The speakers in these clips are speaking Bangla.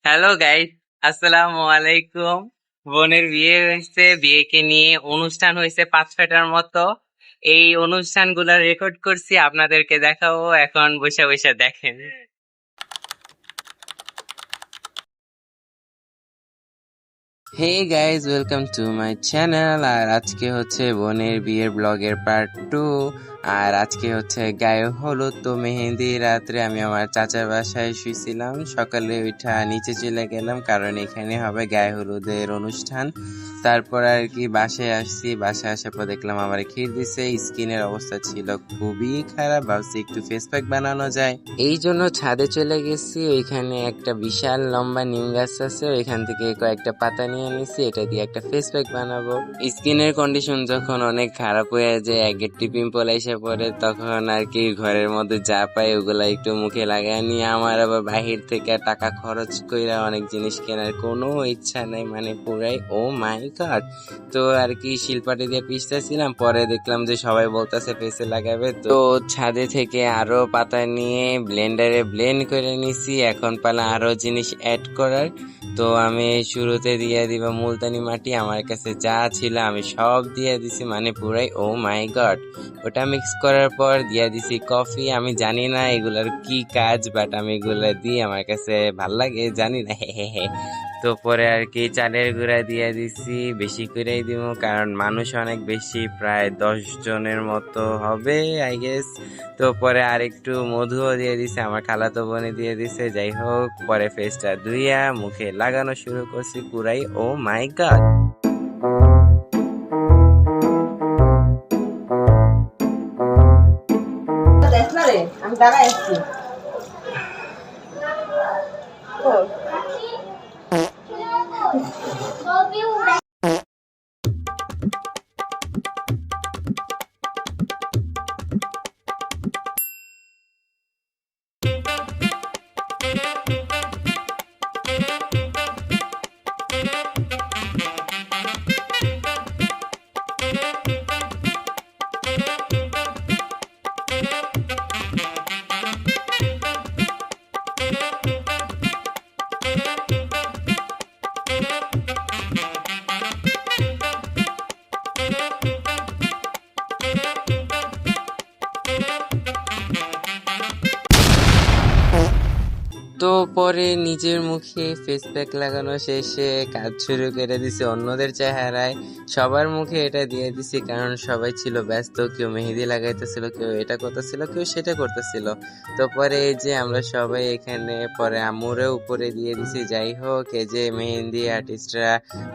হ্যালো গাইস, আসসালামু আলাইকুম। বোনের বিয়ে হয়েছে, বিয়েকে নিয়ে অনুষ্ঠান হয়েছে 5-6টার মতো। এই অনুষ্ঠানগুলো রেকর্ড করছি, আপনাদেরকে দেখাবো। এখন বসে বসে দেখেন। Hey guys, welcome to my channel. আর আজকে হচ্ছে বোনের বিয়ের ব্লগের পার্ট 2। আর আজকে হচ্ছে গায়ে হলুদ। তো মেহেন্দি রাত্রে আমি আমার চাচার বাসায় শুয়েছিলাম, সকালে উঠা নিচে চলে গেলাম কারণ এখানে হবে গায়ে হলুদের অনুষ্ঠান। তারপর আর কি বাসায় আসছি, বাসায় আসার পর দেখলাম আমার ক্ষীর দিছে। স্কিনের অবস্থা ছিল খুবই খারাপ, ভাবছি একটু ফেস প্যাক বানানো যায়, এই জন্য ছাদে চলে গেছি। ওইখানে একটা বিশাল লম্বা নিম গাছ আছে, ওইখান থেকে কয়েকটা পাতা নিয়ে নিছি, এটা দিয়ে একটা ফেস প্যাক বানাবো। স্কিনের কন্ডিশন যখন অনেক খারাপ হয়ে যায়, একটি পিম্পল এসে পড়ে, তখন আর কি ঘরের মধ্যে যা পাই ওগুলা একটু মুখে লাগায় নিয়ে, আমার আবার বাহির থেকে টাকা খরচ কইরা অনেক জিনিস কেনার কোনো ইচ্ছা নাই, মানে পুরাই ও মাই গড। তো আর কি শিলপাটি দিয়ে পিষতেছিলাম, পরে দেখলাম যে সবাই বলতেছে ফেসে লাগাবে, তো ছাদে থেকে আরো পাতা নিয়ে ব্লেন্ডারে ব্লেন্ড করে নিছি। এখন পালা আরো জিনিস অ্যাড করার। তো আমি শুরুতে দিয়ে দিব মুলতানি মাটি, আমার কাছে যা ছিল আমি সব দিয়ে দিছি, মানে পুরাই ও মাই গড। ওটা মিক্স করার পর দিয়ে দিছি কফি। আমি জানি না এগুলার কি কাজ, বাট আমি এগুলা দিই, আমার কাছে ভাল লাগে, জানি না। তো পরে আর কি চালের গুঁড়া দিয়ে দিছি, বেশি করেই দিব কারণ মানুষ অনেক বেশি, প্রায় 10 জনের মতো হবে আই গেস। তো পরে আর একটু মধুও দিয়ে দিছে, আমার খালাতো বোনে দিয়ে দিছে। যাই হোক, পরে ফেসটা ধুইয়া মুখে লাগানো শুরু করছি, পুরাই ও মাই গড। আমি দাঁড়াই আসছি। তো পরে নিজের মুখে ফেস প্যাক লাগানো শেষে কাজ শুরু করে দিছে অন্যদের চেহারায়। সবার মুখে এটা দিয়ে দিছি কারণ সবাই ছিল ব্যস্ত, কেউ মেহেদি লাগাইতেছিল, কেউ এটা করতেছিল, কেউ সেটা করতেছিল। তো পরে এই যে আমরা সবাই এখানে, পরে আমুরে উপরে দিয়ে দিছি। যাই হোক, এই যে মেহেন্দি আর্টিস্টরা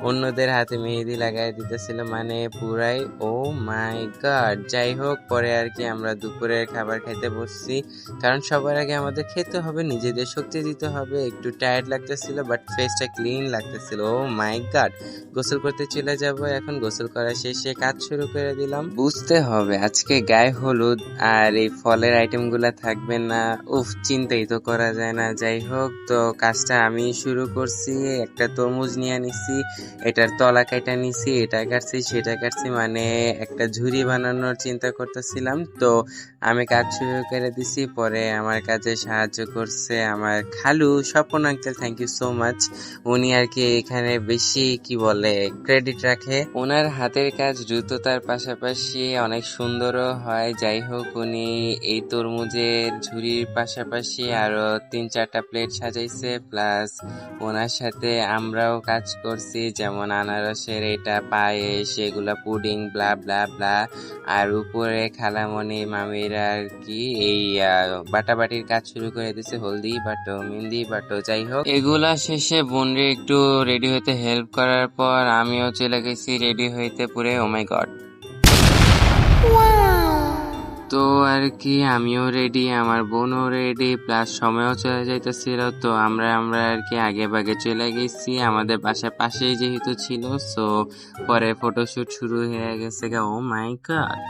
অন্যদের হাতে মেহেদি লাগাই দিতেছিল, মানে পুরাই ও মাই গড। যাই হোক, পরে আর কি আমরা দুপুরের খাবার খাইতে বসছি কারণ সবার আগে আমাদের খেতে হবে, নিজেদের শক্তি দিতে হবে। একটু টায়ার্ড লাগতেছিল বাট ফেসটা ক্লিন লাগতেছিল, ও মাই গড। গোসল করতে চলে যাব এখন। গোসল করা শেষে কাজ শুরু করে দিলাম। বুঝতে হবে আজকে গায়ে হলুদ, আর এই ফলের আইটেম গুলা থাকবে না, উফ, চিন্তাই তো করা যায় না। যাই হোক, তো কাজটা আমি শুরু করছি। একটা তরমুজ নিয়ে নিছি, এটার তলা কাটা নিছি, এটা কাটছি সেটা কাটছি, মানে একটা ঝুড়ি বানানোর চিন্তা করতেছিলাম। তো আমি কাজ শুরু করে দিছি। পরে আমার কাজে সাহায্য করছে আমার খালু Swapan uncle, thank you so much. উনি আর কি এখানে বেশি কি বলে ক্রেডিট রাখে। ওনার হাতের কাজ দ্রুততার পাশাপাশি অনেক সুন্দরও হয়। যাই হোক, উনি এই তরমুজের ঝুড়ির পাশাপাশি আরো 3-4টা প্লেট সাজাইছে, প্লাস ওনার সাথে আমরাও কাজ করছি, যেমন আনারসের এটা পায়েস, এগুলা পুডিং, ব্লা ব্লা ব্লা। আর উপরে খালামণি মামিরা আর কি এই বাটাবাটির কাজ শুরু করে দিছে, হলদি বাটো, মেহেন্দি বাটো। যাই হোক, এগুলা শেষে বোনরে একটু রেডি হইতে হেল্প করার পর আমিও চলে গেছি রেডি হইতে, পুরে ও মাই গড। তো আর কি আমিও রেডি, আমার বোনও রেডি, প্লাস সময়ও চলে যাইতেছিল। তো আমরা আর কি আগে ভাগে চলে গেছি, আমাদের বাসার পাশেই যেহেতু ছিল। সো পরে ফটোশুট শুরু হয়ে গেছে, ও মাই গড।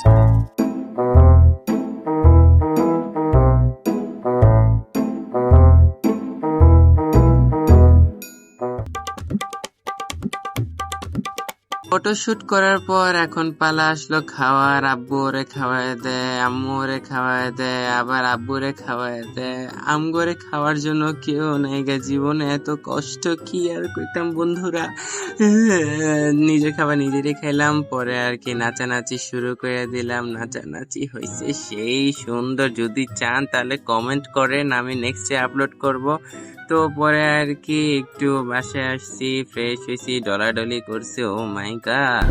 ফটোশুট করার পর এখন পালা আসলো খাওয়ার। আব্বু ওরে খাওয়ায় দেয়, আম্মু ওরে খাওয়ায় দেয়, আবার আব্বুরে খাওয়ায় দেয়। আমগরে খাওয়ার জন্য কেউ নাই গা। জীবনে এত কষ্ট কি আর কইতাম বন্ধুরা। নিজের খাবার নিজেরই খাইলাম। পরে আর কি নাচানাচি শুরু করে দিলাম। নাচানাচি হয়েছে সেই সুন্দর। যদি চান তাহলে কমেন্ট করেন, আমি নেক্সটে আপলোড করব। তো পরে আর কি একটু বাসায় আসছি, ফ্রেশ হয়েছি, ডলাডলি করছি। ও মাই গড।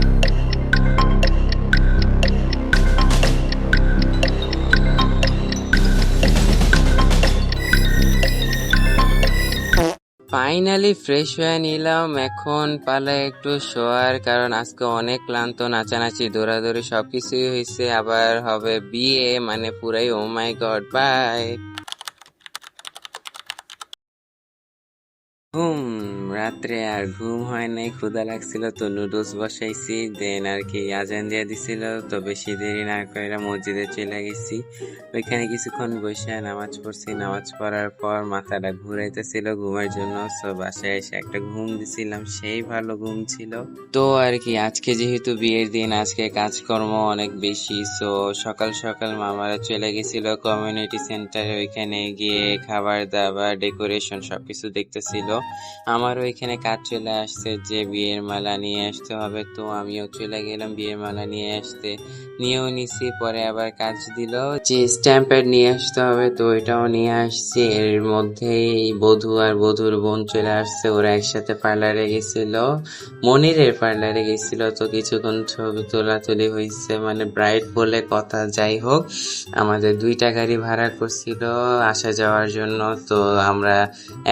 ফাইনালি ফ্রেশ হয়ে নিলাম। এখন পালা একটু শোয়ার, কারণ আজকে অনেক ক্লান্ত। নাচানাচি, দৌড়াদৌড়ি সবকিছুই হয়েছে। আবার হবে বিয়ে, মানে পুরাই ও মাই গড। বাই। রাত্রে আর ঘুম হয় নাই, ক্ষুধা লাগছিল তো নুডলস বসাইছি। দেন আর কি আজান দিয়ে দিছিল, তো বেশি দেরি না করে মসজিদে চলে গেছি। ওইখানে কিছুক্ষণ বসে নামাজ পড়ছি। নামাজ পড়ার পর মাথাটা ঘুরাইতেছিল ঘুমের জন্য, তো বাসায় এসে একটা ঘুম দিছিলাম, সেই ভালো ঘুম ছিল। তো আর কি আজকে যেহেতু বিয়ের দিন, আজকে কাজকর্ম অনেক বেশি। সো সকাল সকাল মামারা চলে গেছিল কমিউনিটি সেন্টারে। ওইখানে গিয়ে খাবার দাবার, ডেকোরেশন সবকিছু দেখতেছিল। আমারও এখানে কাজ চলে আসছে যে বিয়ের মালা নিয়ে আসতে হবে। তো আমিও চলে গেলাম বিয়ের মালা নিয়ে আসতে। নিয়েও নিছি। পরে আবার কাজ দিল যে স্ট্যাম্প প্যাড নিয়ে আসতে হবে, তো এটাও নিয়ে আসছি। এর মধ্যেই বধূ আর বধূর বোন চলে আসছে। ওরা একসাথে পার্লারে গেছিল, মনিরের পার্লারে গেছিল। তো কিছুক্ষণ ছবি তোলাতুলি হয়েছে, মানে ব্রাইড বলে কথা। যাই হোক, আমাদের 2টা গাড়ি ভাড়া করছিল আসা যাওয়ার জন্য। তো আমরা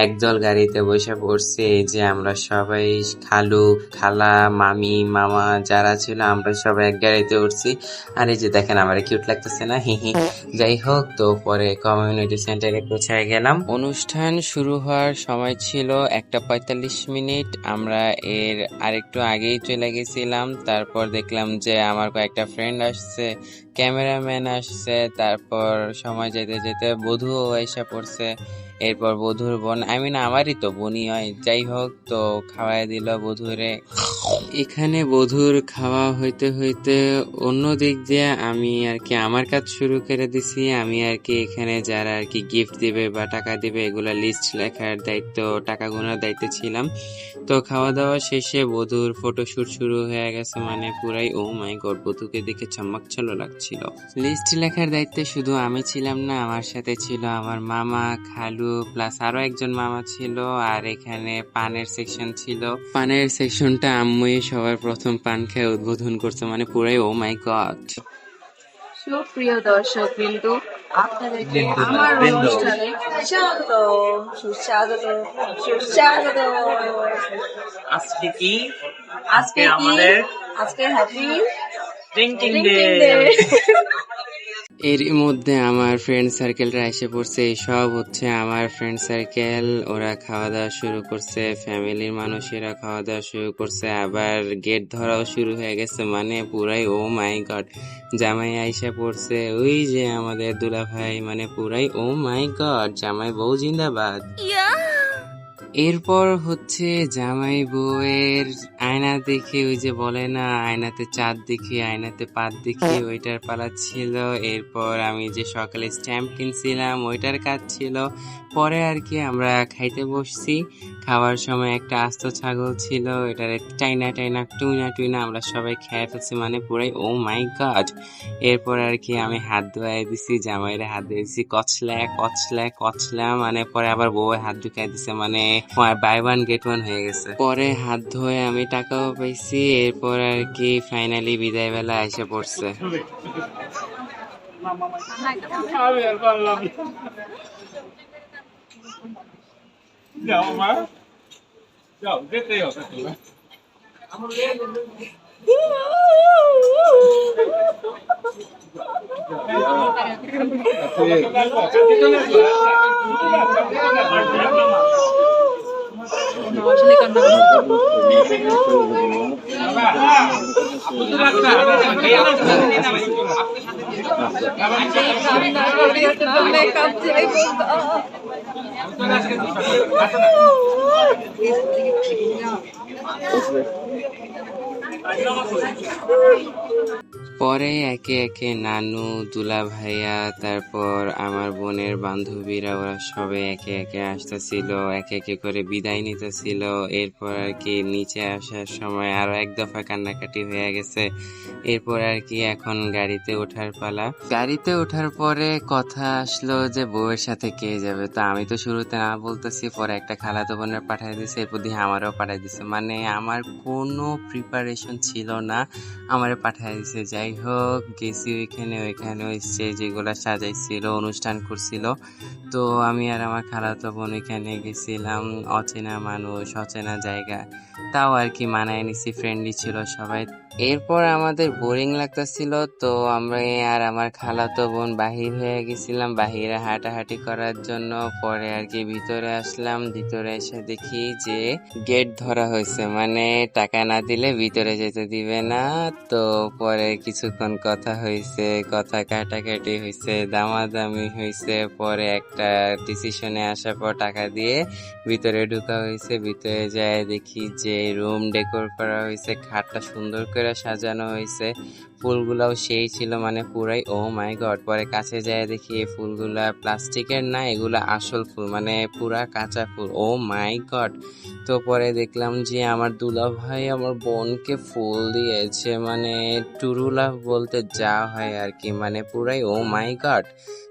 একদল গাড়িতে বসে পড়ছি। এই যে আমরা সবাই, খালু, খালা, মামি, মামা যারা ছিল, আমরা সবাই এক গাড়িতে উঠছি। আর এই যে দেখেন আমার কিউট লাগতেছে না? হি হি। যাই হোক, তো পরে কমিউনিটি সেন্টারে পৌঁছায় গেলাম। অনুষ্ঠান শুরু হওয়ার সময় ছিল 1:45। আমরা এর আরেকটু আগেই চলে গেছিলাম। তারপর দেখলাম যে আমার কয়েকটা ফ্রেন্ড আসছে, ক্যামেরাম্যান আসছে। তারপর সময় যেতে যেতে বধূও এসে পড়ছে। এরপর বধূর বোন, আমারই তো বোনই হয়। যাই হোক, তো খাওয়াই দিল বধূরে। এখানে বধূর খাওয়া হইতে হইতে অন্য দিক দিয়ে আমি আর কি আমার কাজ শুরু করে দিছি। আমি আর কি এখানে যারা আর কি গিফট দিবে বা টাকা দিবে, এগুলা লিস্ট লেখার দায়িত্ব, টাকা গোনার দায়িত্ব ছিলাম। তো খাওয়া দাওয়া শেষে বধূর ফটোশুট শুরু হয়ে গেছে, মানে পুরাই ও মাই গড, বধূকে দেখে চমকছলো লাগছিল। লিস্ট লেখার দায়িত্বে শুধু আমি ছিলাম না, আমার সাথে ছিল আমার মামা, খালু, প্লাস আরো একজন মামা ছিল। আর এখানে পানের সেকশন ছিল। পানের সেকশনটা আম্মুই সবার প্রথম পান খেয়ে উদ্বোধন করছে, মানে পুরাই ও মাই গড। সুপ্রিয় দর্শক বিন্দু, আপনাদেরকে আমার অনুষ্ঠানে স্বাগত, সুস্বাগত, সুস্বাগত। আজকে কি আজকে আমাদের আজকে happy drinking drinking day. Day. এর মধ্যে আমার ফ্রেন্ড সার্কেলরা এসে পড়ছে। এই সব হচ্ছে আমার ফ্রেন্ড সার্কেল। ওরা খাওয়া দাওয়া শুরু করছে, ফ্যামিলির মানুষেরা খাওয়া দাওয়া শুরু করছে। আবার গেট ধরাও শুরু হয়ে গেছে, মানে পুরাই ও মাই গড। জামাই আইসা পড়ছে, ওই যে আমাদের দুলা ভাই, মানে পুরাই ও মাই গড। জামাই বউ জিন্দাবাদ। এরপর হচ্ছে জামাই বউয়ের আয়না দেখে, ওই যে বলে না আয়নাতে চাঁদ দেখি, আয়নাতে পাত দেখি, ওইটার পালা ছিল। এরপর আমি যে সকালে স্ট্যাম্প কিনছিলাম, ওইটার কাজ ছিল। পরে আর কি আমরা খাইতে বসছি। খাওয়ার সময় একটা আস্ত ছাগল ছিল, এটারে টাইনা টাইনা টুইনা টুইনা আমরা সবাই খেয়ে ফেলছি, মানে পুরাই ও মাই গড। এরপর আর কি আমি হাত ধোয়াই দিছি, জামাইরে হাত ধুয়ে দিছি, কচলা কচলা কচলা, মানে পরে আবার বউয়ে হাত ঢুকাই দিছে, মানে বাই ওয়ান গেট ওয়ান হয়ে গেছে। পরে হাত ধুয়ে আমি টাকাও পাইছি। এরপর আর কি ফাইনালি বিদায় বেলা এসে পড়ছে। কান্না করি, মেকআপ পরে একে একে নানু, দুলা ভাইয়া, তারপর আমার বোনের বান্ধবীরা ওরা সবাই একে একে আসতেছিল, একে একে করে বিদায় নিতেছিল। এরপর আর কি নিচে আসার সময় আরো এক দফা কান্নাকাটি হয়ে গেছে। এরপর আর কি এখন গাড়িতে ওঠার পালা। গাড়িতে ওঠার পরে কথা আসলো যে বউয়ের সাথে কে যাবে। তো আমি তো শুরুতে না বলতেছি, পরে একটা খালাতো বোনের পাঠাই দিছে, এরপর দিয়ে আমারও পাঠাই দিছে। মানে আমার কোনো প্রিপারেশন ছিল না, আমারে পাঠাই দিছে। যাই হোক, গেছি ওইখানে ওই স্টেজ যেগুলা সাজাইছিল, অনুষ্ঠান করছিল। তো আমি আর আমার খালাতো বোন এখানে গেছিলাম, অচেনা মানুষ, অচেনা জায়গা, তাও আর কি মানায় নিছি, ফ্রেন্ডলি ছিল সবাই। এরপর আমাদের বোরিং লাগতেছিল, তো আমরা আর আমার খালাতো বোন বাহির হয়ে গেছিলাম বাহিরে হাঁটাহাঁটি করার জন্য। পরে আর কি ভিতরে আসলাম, ভিতরে এসে দেখি যে গেট ধরা হয়েছে, মানে টাকা না দিলে ভিতরে যেতে দিবে না। তো পরে কিছুক্ষণ কথা হয়েছে, কথা কাটাকাটি হয়েছে, দামাদামি হয়েছে। পরে একটা ডিসিশনে আসার পর টাকা দিয়ে ভিতরে ঢুকা হয়েছে। ভিতরে যায় দেখি যে রুম ডেকোর করা হয়েছে, খাটটা সুন্দর করে সাজানো হয়েছে, ফুলগুলাও সেই ছিল, মানে পুরাই ও মাই গড। পরে কাছে যায় দেখি এই ফুলগুলা প্লাস্টিকের না, এগুলা আসল ফুল, মানে পুরা কাঁচা ফুল, ও মাই গড। তো পরে দেখলাম যে আমার দুলা ভাই আমার বোনকে ফুল দিয়েছে, মানে টুরু লাভ বলতে যা হয় আর কি, মানে পুরাই ও মাই গড।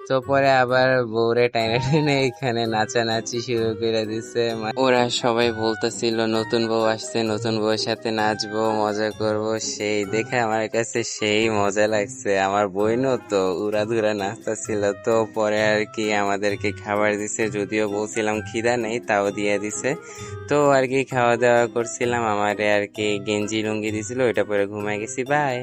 তো পরে আবার বউরে টাইনে টাইনে এখানে নাচানাচি শুরু করে দিছে। ওরা সবাই বলতেছিল নতুন বউ আসছে, নতুন বউয়ের সাথে নাচবো, মজা করব। সেই দেখে আমার কাছে সেই মজা লাগছে। আমার বোনও তো উড়াধুরা নাচতেছিল। তো পরে আর কি আমাদেরকে খাবার দিছে, যদিও বলছিলাম খিদা নেই, তাও দিয়ে দিছে। তো আর কি খাওয়া দাওয়া করছিলাম, আমারে আর কি গেঞ্জি লুঙ্গি দিছিল, ওইটা পরে ঘুমাই গেছি। বাই।